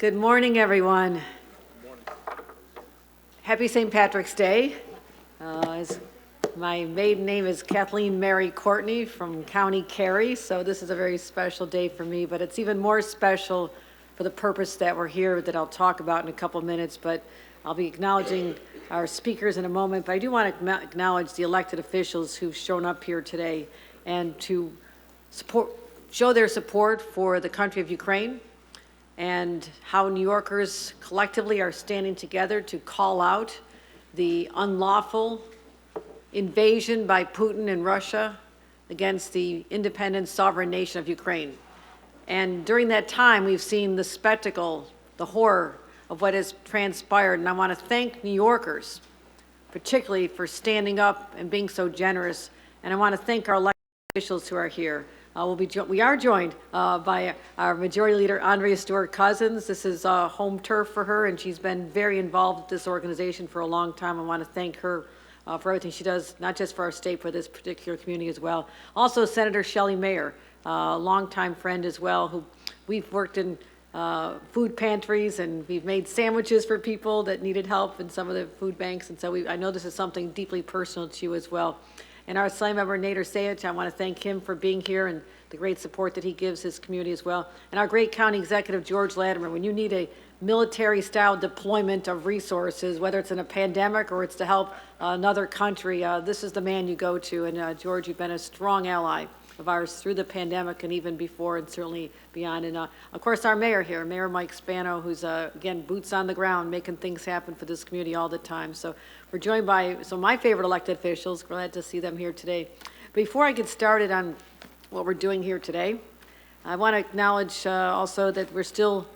Good morning, everyone. Happy St. Patrick's Day. My maiden name is Kathleen Mary Courtney from County Kerry, so this is a very special day for me, but it's even more special for the purpose that we're here that I'll talk about in a couple minutes, but I'll be acknowledging our speakers in a moment, but I do want to acknowledge the elected officials who've shown up here today and to show their support for the country of Ukraine and how New Yorkers collectively are standing together to call out the unlawful invasion by Putin and Russia against the independent sovereign nation of Ukraine. And during that time, we've seen the spectacle, the horror of what has transpired. And I want to thank New Yorkers, particularly for standing up and being so generous. And I want to thank our elected officials who are here. We are joined by our Majority Leader, Andrea Stewart-Cousins. This is home turf for her, and she's been very involved with this organization for a long time. I want to thank her for everything she does, not just for our state, but this particular community as well. Also, Senator Shelley Mayer, a longtime friend as well, who we've worked in food pantries, and we've made sandwiches for people that needed help in some of the food banks, and so I know this is something deeply personal to you as well. And our Assembly Member Nader Sayich, I want to thank him for being here and the great support that he gives his community as well. And our great County Executive, George Latimer, when you need a military-style deployment of resources, whether it's in a pandemic or it's to help another country, this is the man you go to. And George, you've been a strong ally of ours through the pandemic and even before and certainly beyond. And of course, our mayor here, Mayor Mike Spano, who's again, boots on the ground, making things happen for this community all the time. So we're joined by some of my favorite elected officials. Glad to see them here today. Before I get started on what we're doing here today, I want to acknowledge also that we're still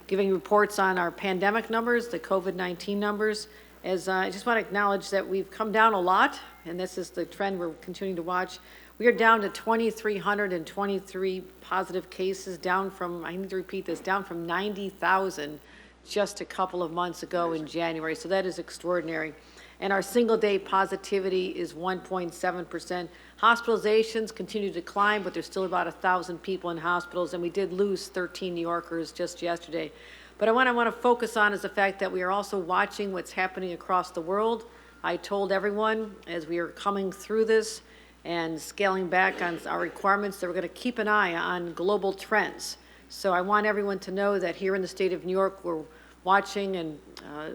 giving reports on our pandemic numbers, the COVID-19 numbers. As I just want to acknowledge that we've come down a lot, and this is the trend we're continuing to watch. We are down to 2,323 positive cases, down from, I need to repeat this, down from 90,000 just a couple of months ago in January. So that is extraordinary. And our single-day positivity is 1.7%. Hospitalizations continue to decline, but there's still about 1,000 people in hospitals, and we did lose 13 New Yorkers just yesterday. But what I want to focus on is the fact that we are also watching what's happening across the world. I told everyone as we are coming through this and scaling back on our requirements that we're going to keep an eye on global trends. So I want everyone to know that here in the state of New York, we're watching and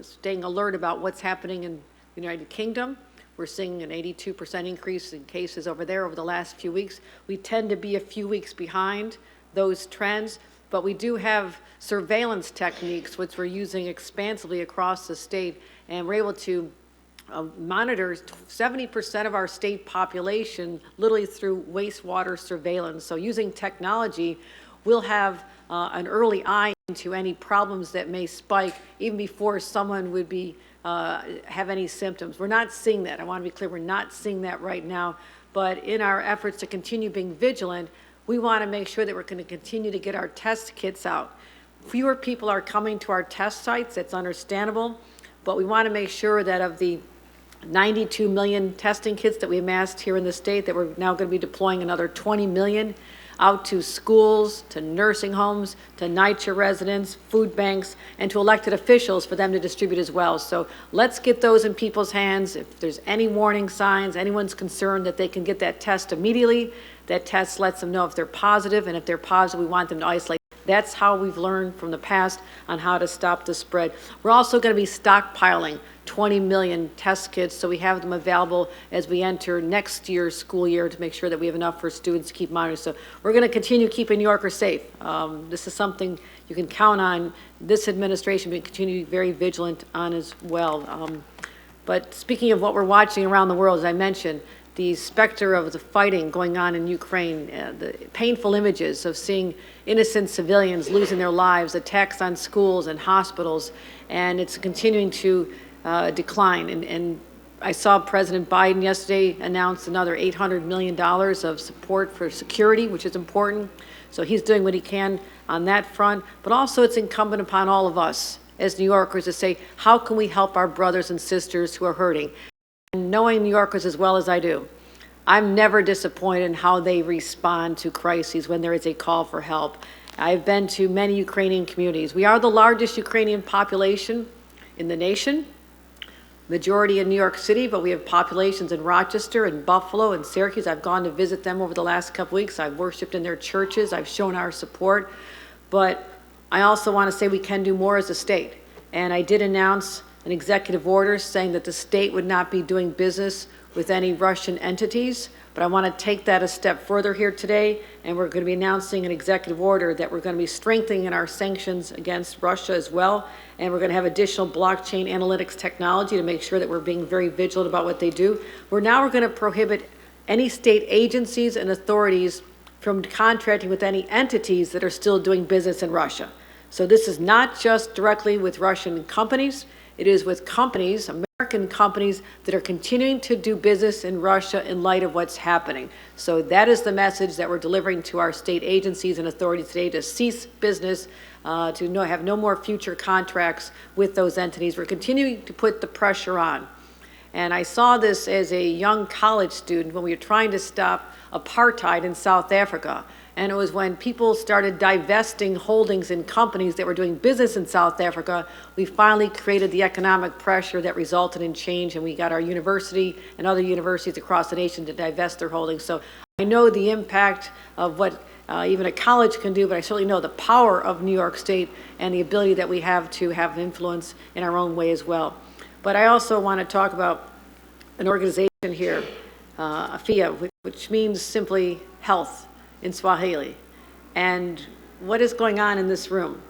staying alert about what's happening in the United Kingdom. We're seeing an 82% increase in cases over there over the last few weeks. We tend to be a few weeks behind those trends, but we do have surveillance techniques which we're using expansively across the state, and we're able to monitor 70% of our state population literally through wastewater surveillance. So using technology, we'll have an early eye into any problems that may spike even before someone would be have any symptoms. We're not seeing that. I want to be clear, we're not seeing that right now. But in our efforts to continue being vigilant, we want to make sure that we're going to continue to get our test kits out. Fewer people are coming to our test sites. That's understandable. But we want to make sure that of the 92 million testing kits that we amassed here in the state, that we're now going to be deploying another 20 million out to schools, to nursing homes, to NYCHA residents, food banks, and to elected officials for them to distribute as well. So let's get those in people's hands. If there's any warning signs, anyone's concerned that they can get that test immediately, that test lets them know if they're positive, and if they're positive, we want them to isolate. That's how we've learned from the past on how to stop the spread. We're also going to be stockpiling 20 million test kits, so we have them available as we enter next year's school year to make sure that we have enough for students to keep monitoring. So we're going to continue keeping New Yorkers safe. This is something you can count on. This administration will continue to be very vigilant on as well. But speaking of what we're watching around the world, as I mentioned, the specter of the fighting going on in Ukraine, the painful images of seeing innocent civilians losing their lives, attacks on schools and hospitals, and it's continuing to decline. And I saw President Biden yesterday announce another $800 million of support for security, which is important. So he's doing what he can on that front. But also it's incumbent upon all of us as New Yorkers to say, how can we help our brothers and sisters who are hurting? And knowing New Yorkers as well as I do, I'm never disappointed in how they respond to crises when there is a call for help. I've been to many Ukrainian communities. We are the largest Ukrainian population in the nation, majority in New York City, but we have populations in Rochester and Buffalo and Syracuse. I've gone to visit them over the last couple weeks. I've worshiped in their churches. I've shown our support. But I also want to say we can do more as a state. And I did announce an executive order saying that the state would not be doing business with any Russian entities. But I want to take that a step further here today, and we're going to be announcing an executive order that we're going to be strengthening in our sanctions against Russia as well, and we're going to have additional blockchain analytics technology to make sure that we're being very vigilant about what they do. We're going to prohibit any state agencies and authorities from contracting with any entities that are still doing business in Russia. So this is not just directly with Russian companies, it is with companies, American companies, that are continuing to do business in Russia in light of what's happening. So that is the message that we're delivering to our state agencies and authorities today, to cease business, to have no more future contracts with those entities. We're continuing to put the pressure on. And I saw this as a young college student when we were trying to stop apartheid in South Africa. And it was when people started divesting holdings in companies that were doing business in South Africa, we finally created the economic pressure that resulted in change, and we got our university and other universities across the nation to divest their holdings. So I know the impact of what even a college can do, but I certainly know the power of New York State and the ability that we have to have influence in our own way as well. But I also want to talk about an organization here, AFIA, which means simply health in Swahili. And what is going on in this room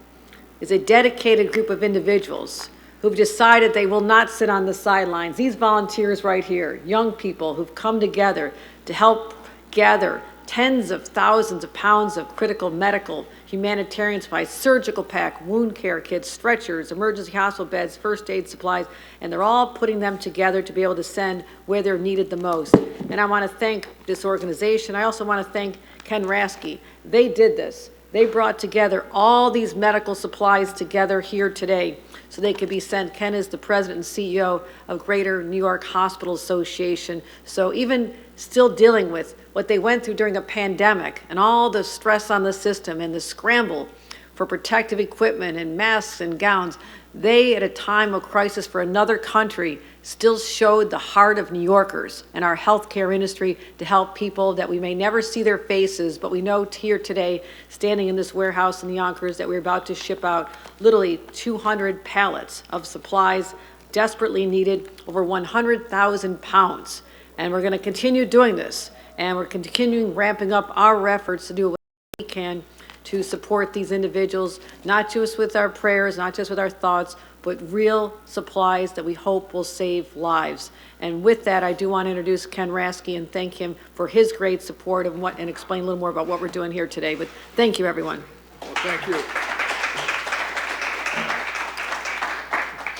is a dedicated group of individuals who've decided they will not sit on the sidelines. These volunteers right here, young people who've come together to help gather tens of thousands of pounds of critical medical, humanitarian supplies, surgical pack, wound care kits, stretchers, emergency hospital beds, first aid supplies, and they're all putting them together to be able to send where they're needed the most. And I want to thank this organization. I also want to thank Ken Rasky. They did this. They brought together all these medical supplies together here today so they could be sent. Ken is the president and CEO of Greater New York Hospital Association. So even still dealing with what they went through during a pandemic and all the stress on the system and the scramble for protective equipment and masks and gowns, they, at a time of crisis for another country, still showed the heart of New Yorkers and our healthcare industry to help people that we may never see their faces, but we know here today, standing in this warehouse in the Yonkers, that we're about to ship out literally 200 pallets of supplies desperately needed, over 100,000 pounds. And we're going to continue doing this, and we're continuing ramping up our efforts to do what we can to support these individuals, not just with our prayers, not just with our thoughts, but real supplies that we hope will save lives. And with that, I do want to introduce Ken Rasky and thank him for his great support and explain a little more about what we're doing here today. But thank you, everyone. Well, thank you.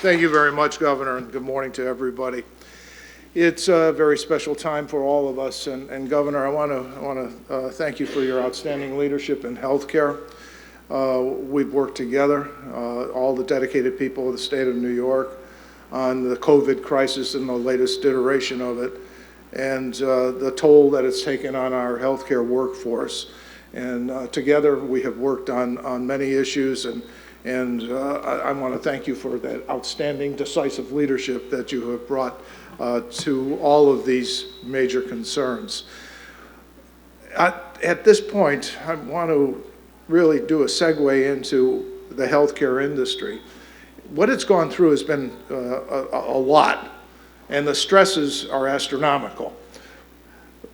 Thank you very much, Governor, and good morning to everybody. It's a very special time for all of us, and Governor, I want to thank you for your outstanding leadership in healthcare. We've worked together, all the dedicated people of the state of New York, on the COVID crisis and the latest iteration of it, and the toll that it's taken on our healthcare workforce. And together we have worked on many issues, and I want to thank you for that outstanding, decisive leadership that you have brought to all of these major concerns. At this point, I want to really do a segue into the healthcare industry. What it's gone through has been a lot, and the stresses are astronomical.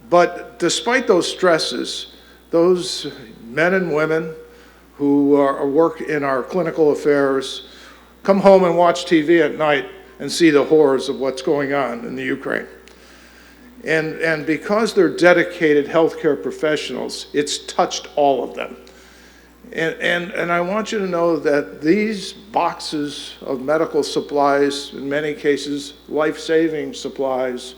But despite those stresses, those men and women who work in our clinical affairs come home and watch TV at night and see the horrors of what's going on in the Ukraine. And because they're dedicated healthcare professionals, it's touched all of them. And I want you to know that these boxes of medical supplies, in many cases life-saving supplies,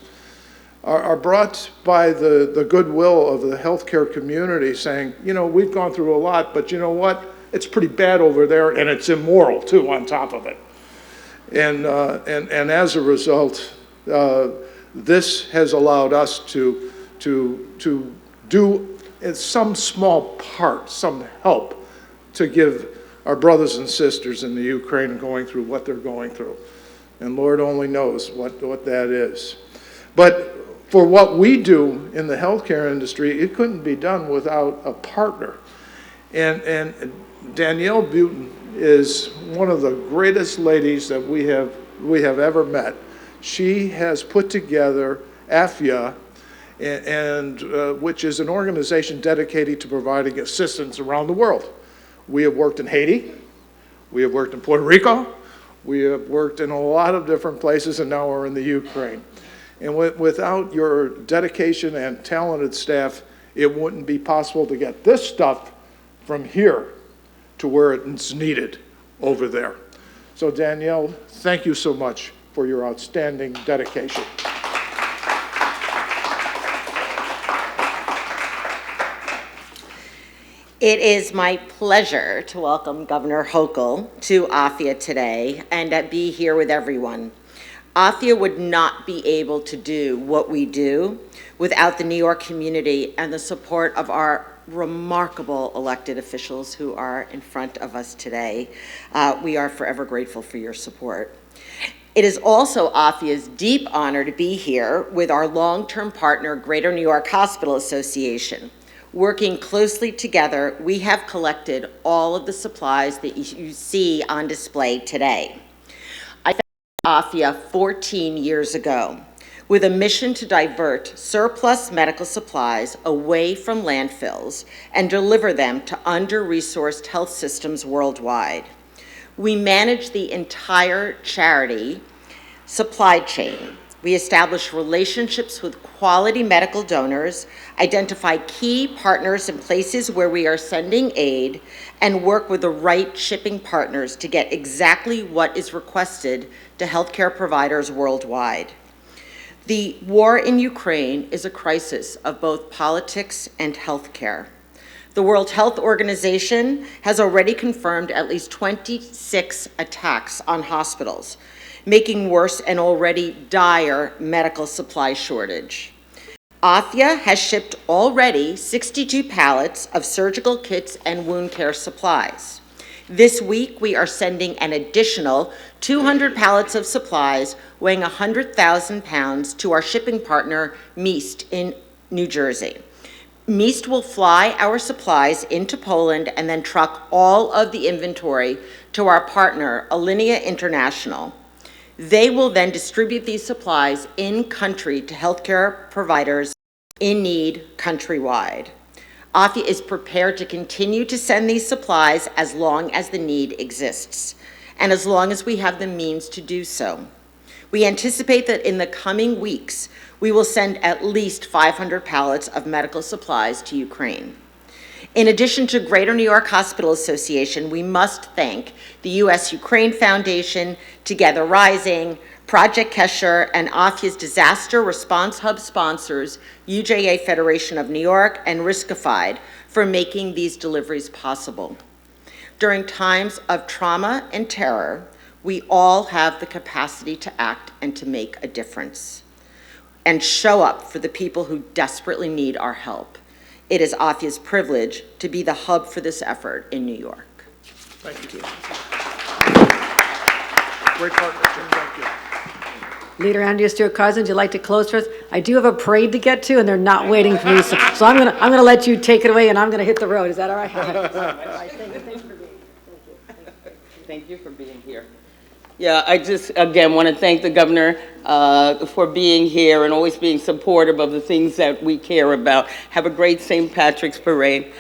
are brought by the goodwill of the healthcare community saying, you know, we've gone through a lot, but you know what? It's pretty bad over there, and it's immoral, too, on top of it. And as a result, this has allowed us to do some small part, some help to give our brothers and sisters in the Ukraine going through what they're going through. And Lord only knows what that is. But for what we do in the healthcare industry, it couldn't be done without a partner. And Danielle Butin is one of the greatest ladies that we have ever met. She has put together AFIA, which is an organization dedicated to providing assistance around the world. We have worked in Haiti, we have worked in Puerto Rico, we have worked in a lot of different places, and now we're in the Ukraine. And without your dedication and talented staff, it wouldn't be possible to get this stuff from here to where it's needed over there. So Danielle, thank you so much for your outstanding dedication. It is my pleasure to welcome Governor Hochul to AFIA today and to be here with everyone. AFIA would not be able to do what we do without the New York community and the support of our remarkable elected officials who are in front of us today. We are forever grateful for your support. It is also AFIA's deep honor to be here with our long-term partner, Greater New York Hospital Association. Working closely together, we have collected all of the supplies that you see on display today. I founded AFIA 14 years ago with a mission to divert surplus medical supplies away from landfills and deliver them to under-resourced health systems worldwide. We manage the entire charity supply chain. We establish relationships with quality medical donors, identify key partners in places where we are sending aid, and work with the right shipping partners to get exactly what is requested to healthcare providers worldwide. The war in Ukraine is a crisis of both politics and healthcare. The World Health Organization has already confirmed at least 26 attacks on hospitals, making worse an already dire medical supply shortage. AFIA has shipped already 62 pallets of surgical kits and wound care supplies. This week, we are sending an additional 200 pallets of supplies weighing 100,000 pounds to our shipping partner, Meast, in New Jersey. Meast will fly our supplies into Poland and then truck all of the inventory to our partner, Alinea International. They will then distribute these supplies in country to healthcare providers in need countrywide. AFIA is prepared to continue to send these supplies as long as the need exists, and as long as we have the means to do so. We anticipate that in the coming weeks, we will send at least 500 pallets of medical supplies to Ukraine. In addition to Greater New York Hospital Association, we must thank the U.S. Ukraine Foundation, Together Rising, Project Kesher, and AFIA's Disaster Response Hub sponsors, UJA Federation of New York and Riskified, for making these deliveries possible. During times of trauma and terror, we all have the capacity to act and to make a difference and show up for the people who desperately need our help. It is AFIA's privilege to be the hub for this effort in New York. Thank you. Great partnership. Thank you. Leader Andrea Stewart-Cousins, you'd like to close for us? I do have a parade to get to, and they're not waiting for me, so I'm gonna let you take it away, and I'm gonna hit the road. Is that all right? All right, thank you. Thanks for being here. Thank you for being here. Yeah, I just, again, want to thank the governor for being here and always being supportive of the things that we care about. Have a great St. Patrick's Parade.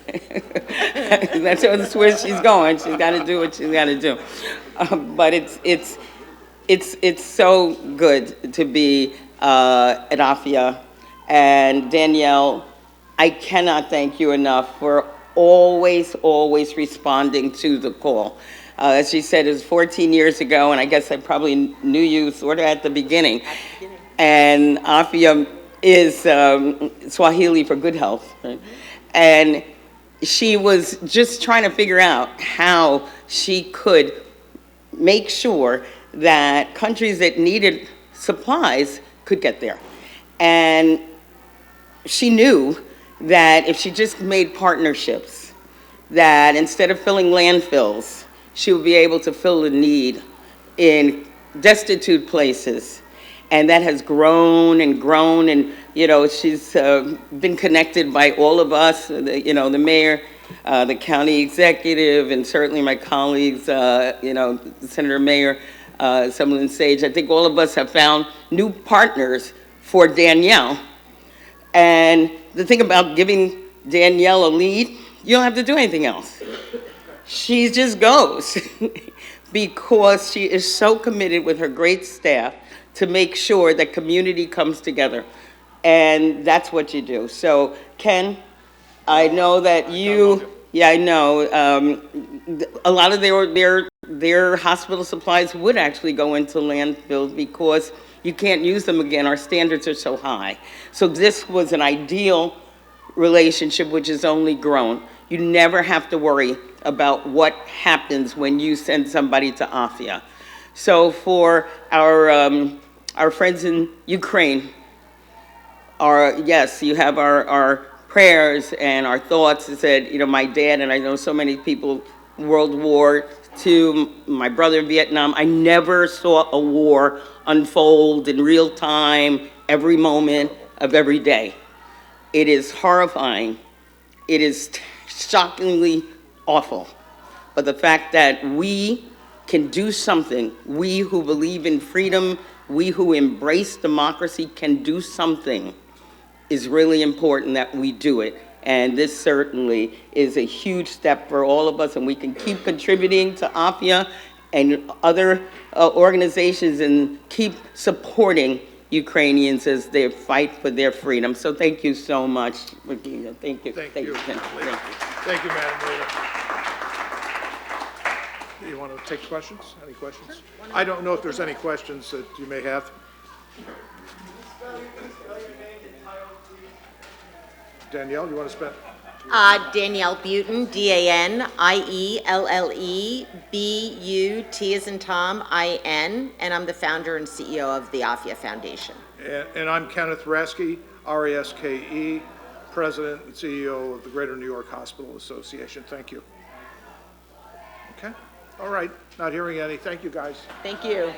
That's where she's going. She's got to do what she's got to do. But it's so good to be at AFIA. And Danielle, I cannot thank you enough for always responding to the call. As she said, it was 14 years ago, and I guess I probably knew you sort of at the beginning. And AFIA is Swahili for good health. Right? And she was just trying to figure out how she could make sure that countries that needed supplies could get there. And she knew that if she just made partnerships that instead of filling landfills, she will be able to fill the need in destitute places. And that has grown and grown, and, you know, she's been connected by all of us, you know, the mayor, the county executive, and certainly my colleagues, you know, Senator Mayor, Summerlin Sage. I think all of us have found new partners for Danielle. And the thing about giving Danielle a lead, you don't have to do anything else. She just goes because she is so committed with her great staff to make sure that community comes together. And that's what you do. So, Ken, I know that you, yeah, I know, a lot of their hospital supplies would actually go into landfills because you can't use them again. Our standards are so high. So this was an ideal relationship which has only grown. You never have to worry about what happens when you send somebody to AFIA. So for our friends in Ukraine, yes, you have our prayers and our thoughts. It said, you know, my dad, and I know so many people, World War II, my brother in Vietnam, I never saw a war unfold in real time, every moment of every day. It is horrifying. It is shockingly awful. But the fact that we can do something, we who believe in freedom, we who embrace democracy can do something, is really important that we do it. And this certainly is a huge step for all of us, and we can keep contributing to AFIA and other organizations and keep supporting Ukrainians as they fight for their freedom. So thank you so much, Regina. Thank you. Thank you. Ken. Thank you. Thank you, Madam Leader. You want to take questions? Any questions? I don't know if there's any questions that you may have. Danielle, you want to spend? Danielle Butin, DanielleButin, as in Tom, IN, and I'm the founder and CEO of the AFIA Foundation. And I'm Kenneth Raske, R-A-S-K-E, President and CEO of the Greater New York Hospital Association. Thank you. Okay, all right, not hearing any. Thank you, guys. Thank you.